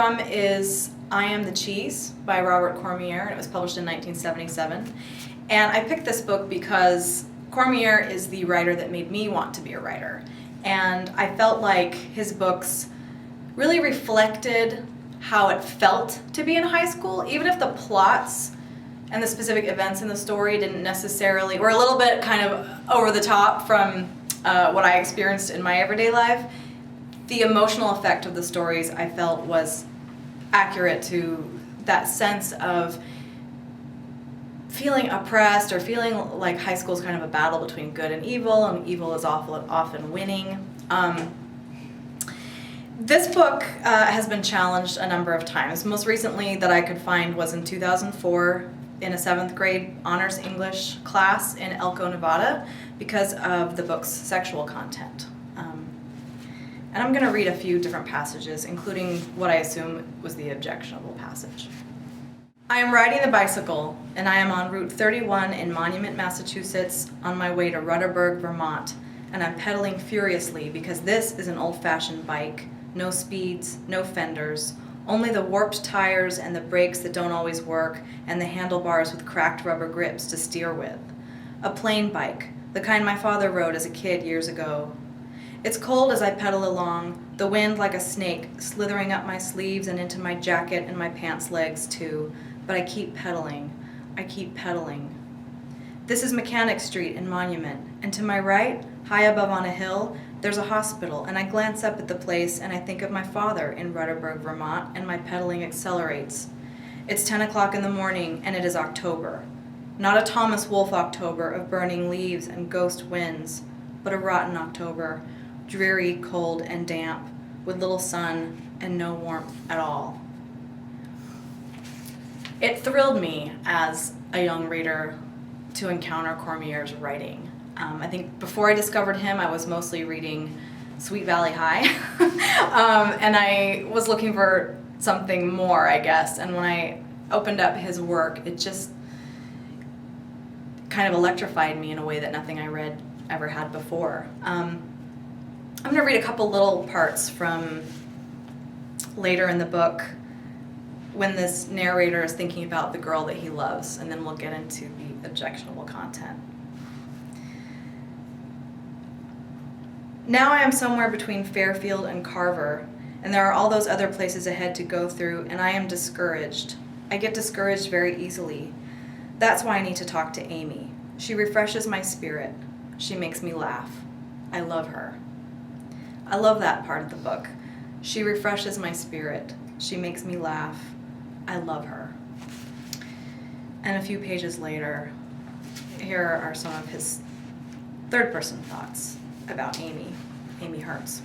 from is I Am the Cheese by Robert Cormier, and it was published in 1977. And I picked this book because Cormier is the writer that made me want to be a writer. And I felt like his books really reflected how it felt to be in high school, even if the plots and the specific events in the story didn't necessarily, were a little bit kind of over the top from what I experienced in my everyday life. The emotional effect of the stories I felt was accurate to that sense of feeling oppressed or feeling like high school is kind of a battle between good and evil is often winning. This book has been challenged a number of times. Most recently that I could find was in 2004 in a 7th grade honors English class in Elko, Nevada, because of the book's sexual content. And I'm going to read a few different passages, including what I assume was the objectionable passage. I am riding the bicycle, and I am on Route 31 in Monument, Massachusetts, on my way to Rutterburg, Vermont, and I'm pedaling furiously because this is an old-fashioned bike. No speeds, no fenders, only the warped tires and the brakes that don't always work, and the handlebars with cracked rubber grips to steer with. A plain bike, the kind my father rode as a kid years ago. It's cold as I pedal along, the wind like a snake slithering up my sleeves and into my jacket and my pants legs too, but I keep pedaling. This is Mechanic Street in Monument, and to my right, high above on a hill, there's a hospital, and I glance up at the place and I think of my father in Rutterburg, Vermont, and my pedaling accelerates. It's 10 o'clock in the morning, and it is October. Not a Thomas Wolfe October of burning leaves and ghost winds, but a rotten October, dreary, cold, and damp, with little sun and no warmth at all. It thrilled me as a young reader to encounter Cormier's writing. I think before I discovered him, I was mostly reading Sweet Valley High, and I was looking for something more, I guess. And when I opened up his work, it just kind of electrified me in a way that nothing I read ever had before. I'm going to read a couple little parts from later in the book when this narrator is thinking about the girl that he loves, and then we'll get into the objectionable content. Now I am somewhere between Fairfield and Carver, and there are all those other places ahead to go through, and I am discouraged. I get discouraged very easily. That's why I need to talk to Amy. She refreshes my spirit. She makes me laugh. I love her. I love that part of the book. She refreshes my spirit. She makes me laugh. I love her. And a few pages later, here are some of his third-person thoughts about Amy Hertz.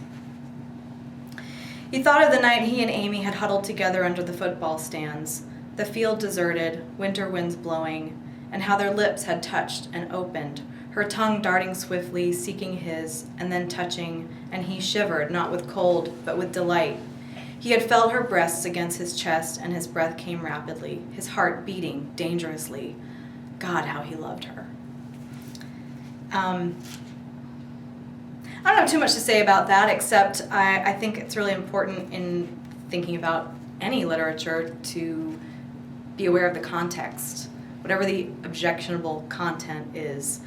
He thought of the night he and Amy had huddled together under the football stands, the field deserted, winter winds blowing, and how their lips had touched and opened, her tongue darting swiftly, seeking his, and then touching, and he shivered, not with cold, but with delight. He had felt her breasts against his chest, and his breath came rapidly, his heart beating dangerously. God, how he loved her. I don't have too much to say about that, except I think it's really important in thinking about any literature to be aware of the context. Whatever the objectionable content is,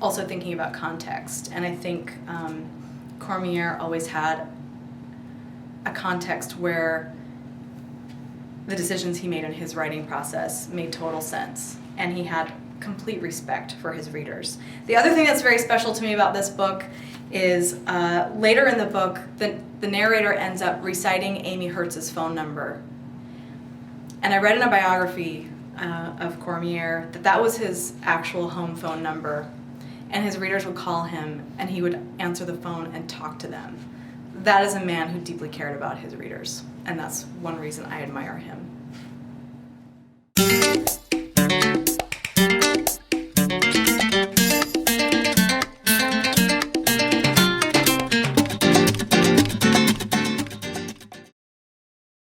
also thinking about context. And I think Cormier always had a context where the decisions he made in his writing process made total sense, and he had complete respect for his readers. The other thing that's very special to me about this book is later in the book, the narrator ends up reciting Amy Hertz's phone number. And I read in a biography of Cormier that was his actual home phone number, and his readers would call him, and he would answer the phone and talk to them. That is a man who deeply cared about his readers, and that's one reason I admire him.